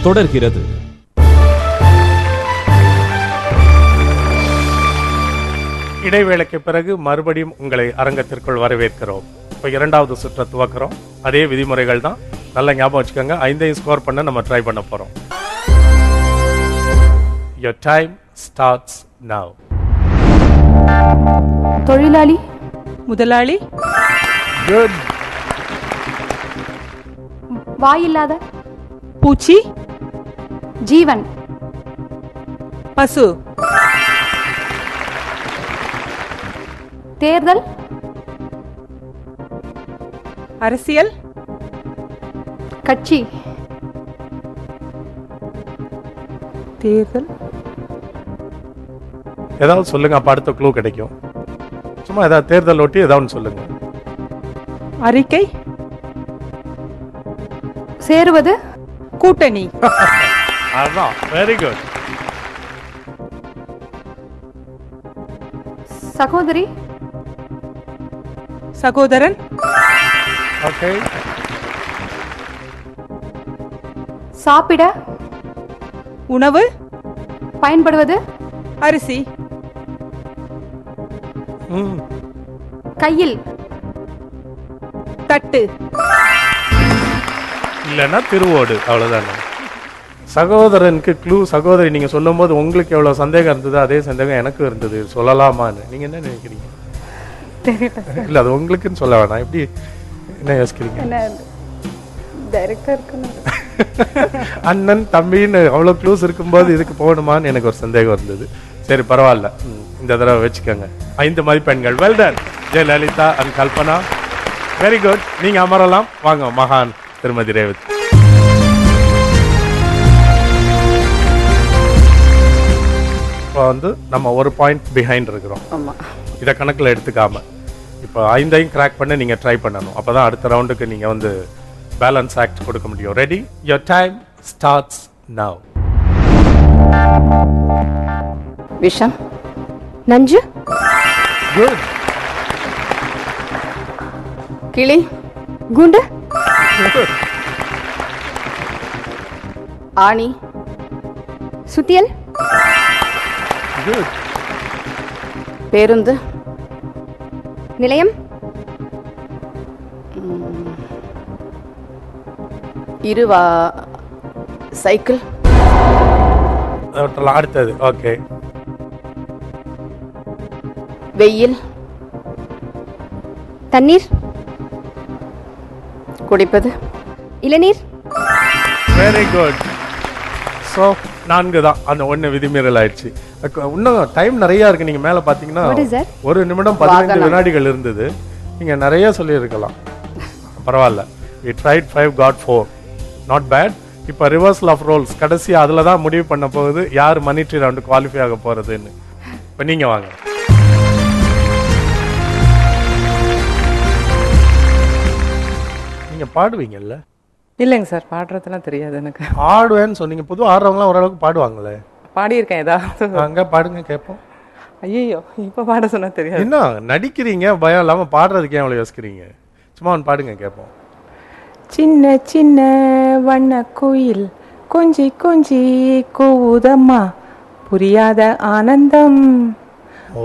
தொடர்கிறது. இடைவேளைக்கு பிறகு மறுபடியும் உங்களை அரங்கத்திற்குள் வரவேற்கிறோம். இப்போ இரண்டாவது சுற்றை துவக்கிறோம். அதே விதிமுறைகள் தான், நல்லா ஞாபகம் வச்சுக்கோங்க. 5 ஸ்கோர் பண்ண நம்ம ட்ரை பண்ண போறோம். Your time starts now. தொழிலாளி, முதலாளி, Good. வாயில்லாத, பூச்சி, ஜீவன், பசு, தேர்தல், அரசியல், கட்சி, தேர்தல், ஏதாவது சொல்லுங்க, அப்ப அடுத்த க்ளூ கிடைக்கும். சும்மா ஏதாவது தேர்தல் ஒட்டி ஏதாவது சொல்லுங்க. அறிக்கை, சேருவது, கூட்டணி, அதான். Very good. சகோதரி, சகோதரன், ஓகே. சாப்பிட, உணவு, பயன்படுவது, அரிசி, கையில், தட்டு, இல்லைன்னா திருவோடு. அவ்வளவுதானே. சகோதரனுக்கு க்ளூ. சகோதரி நீங்க சொல்லும் போது உங்களுக்கு எவ்வளவு சந்தேகம் இருந்தது, அதே சந்தேகம் எனக்கு இருந்தது. சொல்லலாமான்னு நீங்க என்ன நினைக்கிறீங்க? இல்ல, அது உங்களுக்குன்னு சொல்ல வேணாம். எப்படி என்ன யோசிக்கிறீங்க? அண்ணன் தம்பின்னு அவ்வளவு க்ளூஸ் இருக்கும்போது இதுக்கு போகணுமான்னு எனக்கு ஒரு சந்தேகம் இருந்தது. சரி, பரவாயில்ல, இந்த தடவை வச்சுக்கோங்க. 5 மதிப்பெண்கள். Well done Jayalalithaa and Kalpana. Very good. நீங்க அமரலாம். வாங்க மகான் திருமதி ரேவதி. இப்போ வந்து நம்ம ஒரு பாயிண்ட் பிஹைண்ட் இருக்கிறோம். இதை கணக்கில் எடுத்துக்காம இப்போ 5ஐயும் கிராக் பண்ண நீங்க ட்ரை பண்ணணும். அப்பதான் அடுத்த ரவுண்டுக்கு நீங்க வந்து பேலன்ஸ் ஆக்ட் கொடுக்க முடியும். Ready? Your time starts now. விஷம், நஞ்சு, குட். கிளி, குண்டு, ஆணி, சுத்தியல், குட். பேருந்து, நிலையம், இருவா, சைக்கிள், அடுத்தது. ஓகே. வெயில், தண்ணீர், குடிப்பது, இளநீர். Very good. ஸோ 4 தான். அந்த 1 விதிமீறல் ஆயிடுச்சு. இன்னும் டைம் நிறைய இருக்கு. நீங்க மேல பாத்தீங்கன்னா 1 நிமிடம் 15 வினாடிகள் இருந்தது. நீங்க நிறைய சொல்லியிருக்கலாம். பரவாயில்ல. We tried 5, got 4. Not bad. இப்போ ரிவர்சல் ஆஃப் ரோல்ஸ் கடைசியா அதுல தான் முடிவு பண்ண போகுது யார் மணிட்ரி ரவுண்டு குவாலிஃபை ஆக போறதுன்னு. இப்போ நீங்க வாங்க. நீங்க பாடுவீங்கல்ல? இல்லைங்க சார், பாடுறதுலாம் தெரியாது எனக்கு. ஆடுவேன்னு சொன்னீங்க. பொதுவாக ஆடுறவங்களாம் ஓரளவுக்கு பாடுவாங்களே. பாடியிருக்கேன் ஏதாவது. அங்க பாடுங்க கேட்போம். ஐயோ, இப்ப பாட சொன்னா தெரியாது. என்ன நடிக்கிறீங்க? பயம் இல்லாம பாடுறதுக்கு ஏன் அவ்வளவு யோசிக்கிறீங்க? சும்மா ஒன்று பாடுங்க கேட்போம். சின்ன சின்ன வண்ண கோயில் கொஞ்சி கொஞ்சி கூவுதம்மா, புரியாத ஆனந்தம்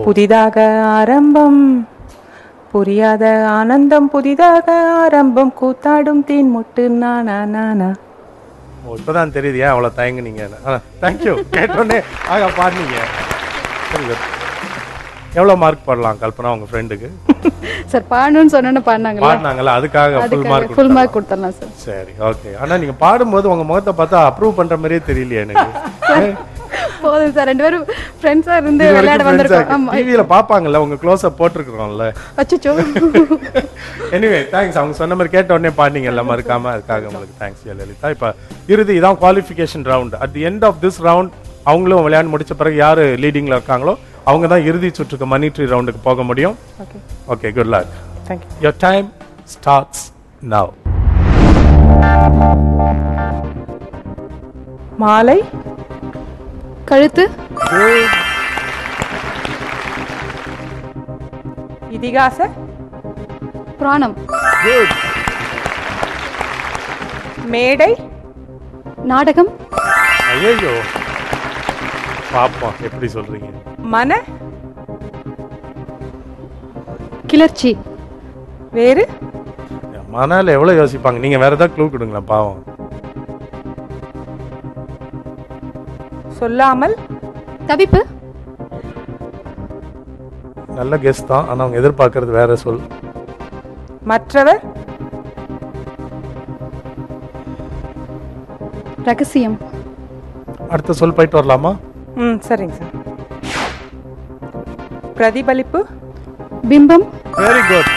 புதிதாக ஆரம்பம், புரியாத ஆனந்தம் புதிதாக ஆரம்பம், கூத்தாடும் தேன் முட்டு நானா நானா. இப்பதான் தெரியுது ஏன் அவ்வளவு தயங்குனீங்க. தேங்க்யூ. கேட்டோன்னே ஆக பாடுனீங்க. எவ்வளவு மார்க் போடலாம் கல்பனா உங்க ஃப்ரெண்டுக்கு? சார் பாடணும்னு சொன்னேன்னு பாடினாங்களா, அதுக்காக ஃபுல் மார்க் கொடுத்தலாம் சார். சரி, ஓகே. ஆனா நீங்க பாடும்போது உங்க முகத்தை பார்த்தா அப்ரூவ் பண்ற மாதிரியே தெரியலையே எனக்கு. போதும் சார், 2 பேரும் ஃப்ரெண்ட்ஸா இருந்து விளையாட வந்திருக்கோம். ஆமா, டிவில பாப்பாங்கல்ல, உங்க க்ளோஸ் அப் போட்டுருக்கோம்ல. அச்சச்சோ. Anyway thanks. அவங்க சொன்ன மாதிரி கேட்ட உடனே பாடினீங்க எல்லாம் மறக்காம. அதுக்காக உங்களுக்கு தேங்க்ஸ் ஜெயலலிதா. இப்ப இறுதி இதான் qualification round. At the end of this round அவங்களும் விளையாண்டு முடிச்ச பிறகு யாரு லீடிங்ல இருக்காங்களோ அவங்க தான் இறுதி சுற்றுக்கு மணிட்ரி ரவுண்டுக்கு போக முடியும். Okay, good luck. Thank you. Your time starts now. மாலை, கழுத்து, இதிகாச, புராணம், Good. மேடை, நாடகம். ஐயோ, பாப்போம் எப்படி சொல்றீங்க. மன கிளர்ச்சி. வேறு மனால எவ்வளவு யோசிப்பாங்க. நீங்க வேற ஏதாவது க்ளூ கொடுங்களேன் பாவம். சொல்லாமல் தவிப்பு. நல்ல கெஸ் தான், ஆனா அவங்க எதிர்பார்க்கறது வேற சொல். மற்றவர் ரகசியம். அடுத்த சொல் போயிட்டு வரலாமா? சரிங்க சார். பிரதிபலிப்பு. பிம்பம். Very good.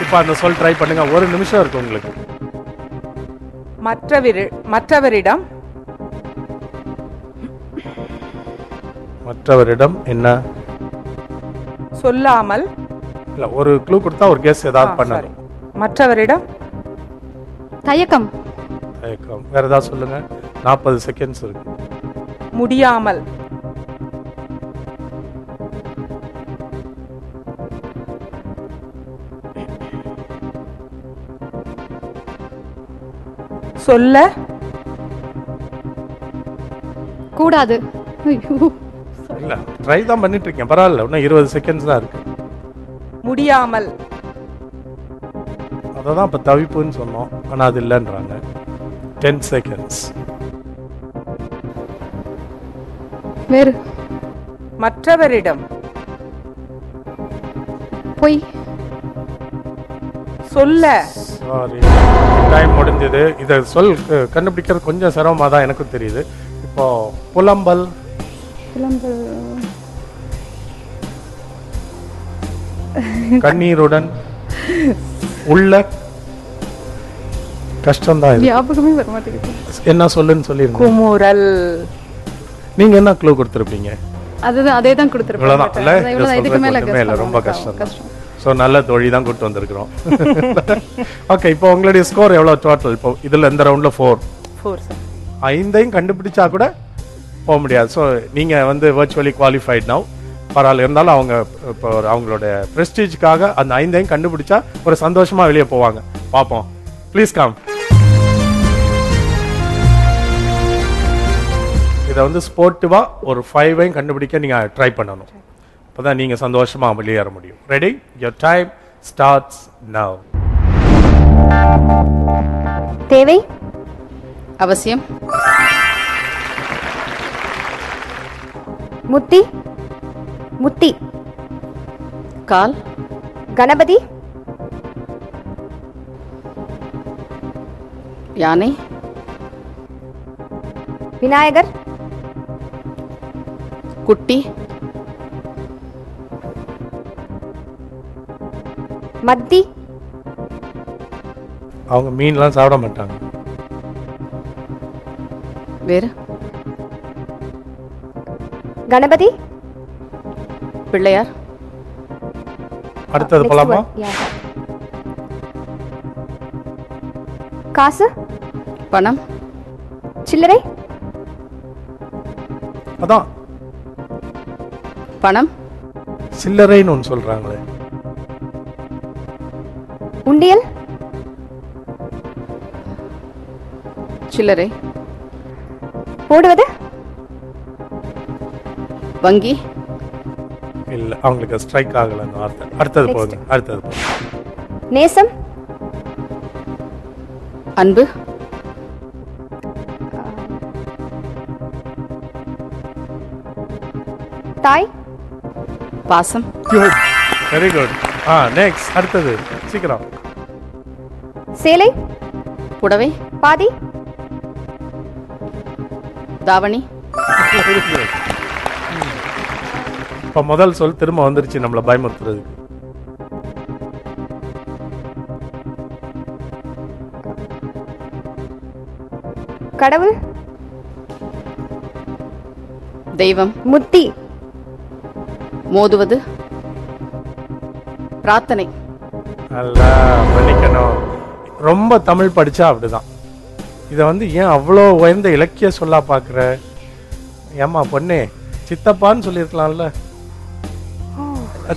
இப்போ அந்த சொல் ட்ரை பண்ணுங்க, 1 நிமிஷம் இருக்கு உங்களுக்கு. மற்றவரிடம் மற்றவரிடம் என்ன? சொல்லாமல். இல்ல, ஒரு க்ளூ கொடுத்தா ஒரு கெஸ் ஏதாவது பண்ணணும். மற்றவரிடம் தயக்கம். தயக்கம். வேற ஏதாவது சொல்லுங்க. 40 செகண்ட்ஸ் இருக்கு. முடியாமல். சொல்ல கூடாது. இல்ல, ட்ரை தான் பண்ணிட்டு இருக்கேன், பரவாயில்ல. இன்னும் 20 செகண்ட்ஸ் தான் இருக்கு. முடியாமல். அததான் இப்ப தவிப்புன்னு சொன்னோம், ஆனா அது இல்லைன்றாங்க. 10 செகண்ட்ஸ். வேறு. மற்றவரிடம் பொய். சொல்ல. சாரி, டைம் முடிஞ்சது. இதை சொல் கண்டுபிடிக்கிறது கொஞ்சம் சிரமமா தான் எனக்கும் தெரியுது. இப்போ புலம்பல். கண்ணீருடன். உள்ள. கஷ்டம் தான். ஞாபகமே வர மாட்டேங்குது. என்ன சொல்லுன்னு சொல்லிருங்க. குமுறல். நீங்க என்ன க்ளூ கொடுத்திருப்பீங்க? அதுதான், அதே தான் கொடுத்திருப்பேன். இவ்வளவுதான் இல்ல, இதுக்கு மேல இல்ல, ரொம்ப கஷ்டம். சோ நல்ல தோழி தான் கூட்டு வந்திருக்கிறோம். ஓகே, இப்போ உங்களுடைய ஸ்கோர் எவ்வளவு டோட்டல்? இப்போ இதுல இந்த ரவுண்ட்ல 4 சார். 5ஐயும் கண்டுபிடிச்சா கூட போக முடியாது. ஸோ நீங்க வந்து வர்ச்சுவலி குவாலிஃபைட் நவ். பரவாயில்ல, இருந்தாலும் அவங்க இப்போ அவங்களோட பிரஸ்டீஜ்க்காக அந்த 5ஐயும் கண்டுபிடிச்சா ஒரு சந்தோஷமா வெளியே போவாங்க. பார்ப்போம். Please come. இதை வந்து ஸ்போர்ட்டிவா ஒரு 5ஐயும் கண்டுபிடிக்க நீங்க ட்ரை பண்ணணும். அப்பதான் நீங்க சந்தோஷமா வெளியேற முடியும். Ready? Your time starts now. தேவை. அவசியம். முத்தி. முத்தி. கால். கணபதி. யானை. விநாயகர். குட்டி. மத்தி. அவங்க மீன்லாம் சாப்பிட மாட்டாங்க. வேறு. கணபதி. பிள்ளையார். அடுத்தது போலாமா? காசு. பணம். சில்லறை. அதான் பணம். சில்லறைன்னு ஒன்று சொல்றாங்களே. உண்டியல். சில்லறை. போடுவது. வங்கி. இல்ல, அவங்களுக்கு ஸ்ட்ரைக் ஆகல அந்த வார்த்தை. அடுத்தது போகுது. அடுத்தது போகுது. நேசம். அன்பு. தாய். பாசம். Good, very good. நெக்ஸ்ட், அடுத்தது சீக்கிரம். சேலை. புடவை. பாதி. தாவணி. இப்ப முதல் சொல் திரும்ப வந்துருச்சு நம்மள பயமுறுத்துறதுக்கு. கடவுள். தெய்வம். முத்தி. மோதுவது. பிரார்த்தனை. நல்லா பண்ணிக்கணும். ரொம்ப தமிழ் படிச்சா அப்படிதான். இத வந்து ஏன் அவ்வளோ உயர்ந்த இலக்கிய சொல்லா பாக்குற? ஏமா பொண்ணே, சித்தப்பான்னு சொல்லிருக்கலாம்ல.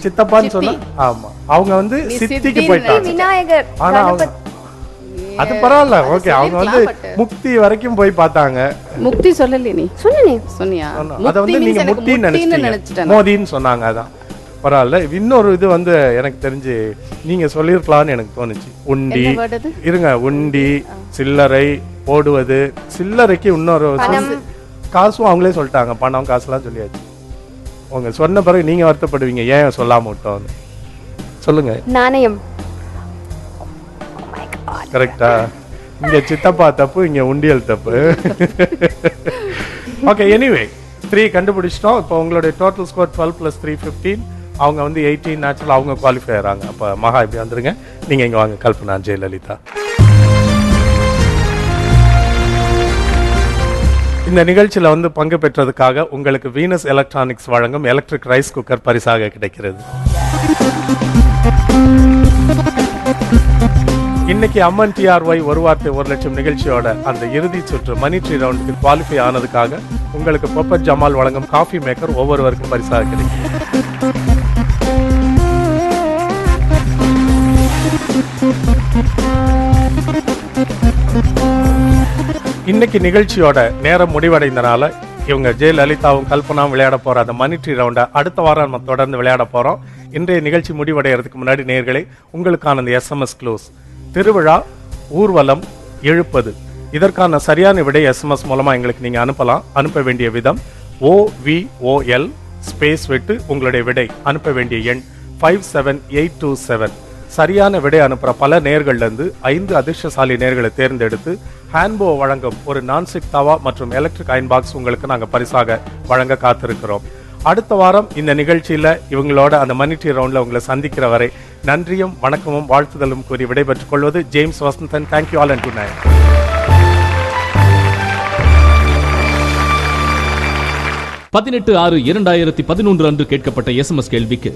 சித்தப்பான்னு சொன்னா ஆமா, அவங்க வந்து சித்திக்கு போயிட்டாங்க. விநாயகர். ஆனா அவங்க அது பரவாயில்ல. ஓகே, அவங்க வந்து முக்தி வரைக்கும் போய் பார்த்தாங்க. முக்தி சொல்லல, நீ சொன்னியா? அத வந்து நீங்க முக்தின்னு நினைச்சிட்டீங்க, மோதின்னு சொன்னாங்க. அதான் பரவாயில்ல. இன்னொரு இது வந்து எனக்கு தெரிஞ்சு நீங்க சொல்லிருக்கலாம்னு எனக்கு தோணுச்சு. உண்டி இருங்க, உண்டி, சில்லறை போடுவது. சில்லறைக்கு இன்னொரு காசும் அவங்களே சொல்லிட்டாங்க. பணம் காசுலாம் சொல்லியாச்சு. உங்க சொன்ன பிறகு நீங்க வருத்தப்படுவீங்க, ஏன் சொல்லாம விட்டோம். சொல்லுங்க. நாணயம். கரெக்டா? இங்க சித்தப்பா தப்பு, இங்க உண்டியல் தப்பு. ஓகே, எனிவே 3 கண்டுபிடிச்சிட்டோம். இப்போ உங்களுடைய டோட்டல் ஸ்கோர் 12 + 3 15. அவங்க வந்து 18 நேச்சுரல், அவங்க குவாலிஃபை ஆறாங்க. அப்ப மகா இப்படி வந்துருங்க, நீங்க இங்க வாங்க. கல்பனா, ஜெயலலிதா. இந்த நிகழ்ச்சியில வந்து பங்கு பெற்றதுக்காக உங்களுக்கு வீனஸ் எலக்ட்ரானிக்ஸ் வழங்கும் எலக்ட்ரிக் ரைஸ் குக்கர் பரிசாக கிடைக்கிறது. இன்னைக்கு அம்மன் டிஆர்ஒய் ஒரு வார்த்தை 1 லட்சம் நிகழ்ச்சியோட அந்த இறுதி சுற்று மணி ட்ரீ ரவுண்டுக்கு குவாலிஃபை ஆனதுக்காக உங்களுக்கு பொப்பட் ஜமால் வழங்கும் காஃபி மேக்கர் ஒவ்வொருவருக்கும் பரிசாக கிடைக்கும். இன்னைக்கு நிகழ்ச்சியோட நேரம் முடிவடைந்தனால இவங்க ஜெயலலிதாவும் கல்பனாவும் விளையாட போற அந்த மணி ட்ரீ ரவுண்டை அடுத்த வாரம் நம்ம தொடர்ந்து விளையாட போறோம். இன்றைய நிகழ்ச்சி முடிவடைகிறதுக்கு முன்னாடி நேயர்களே, உங்களுக்கான அந்த SMS க்ளோஸ். திருவிழா, ஊர்வலம், இழுப்பது. இதற்கான சரியான விடை SMS மூலமா எங்களுக்கு நீங்க அனுப்பலாம். அனுப்ப வேண்டிய விதம் OVOL ஸ்பேஸ் விட்டு உங்களுடைய விடை அனுப்ப வேண்டிய எண் 57827. சரியான விடை அனுப்புற பல நேயர்கள்ல இருந்து 5 அதிர்ஷ்டசாலி நேயர்களை தேர்ந்தெடுத்து ஹேண்ட்போ வழங்கும் ஒரு நான்ஸ்டிக் தவா மற்றும் எலக்ட்ரிக் அயன் பாக்ஸ் உங்களுக்கு நாங்க பரிசாக வழங்க காத்திருக்கிறோம். அடுத்த வாரம் இந்த நிகழ்ச்சியில இவங்களோட அந்த மணி ட்ரீ ரவுண்ட்ல உங்களை சந்திக்கிற வரை நன்றியும் வணக்கமும் வாழ்த்துதலும் கூறி விடைபெற்றுக் கொள்வது James Vasanthan. Thank you all and good night. 18/6/2011 அன்று கேட்கப்பட்ட SMS கேள்விக்கு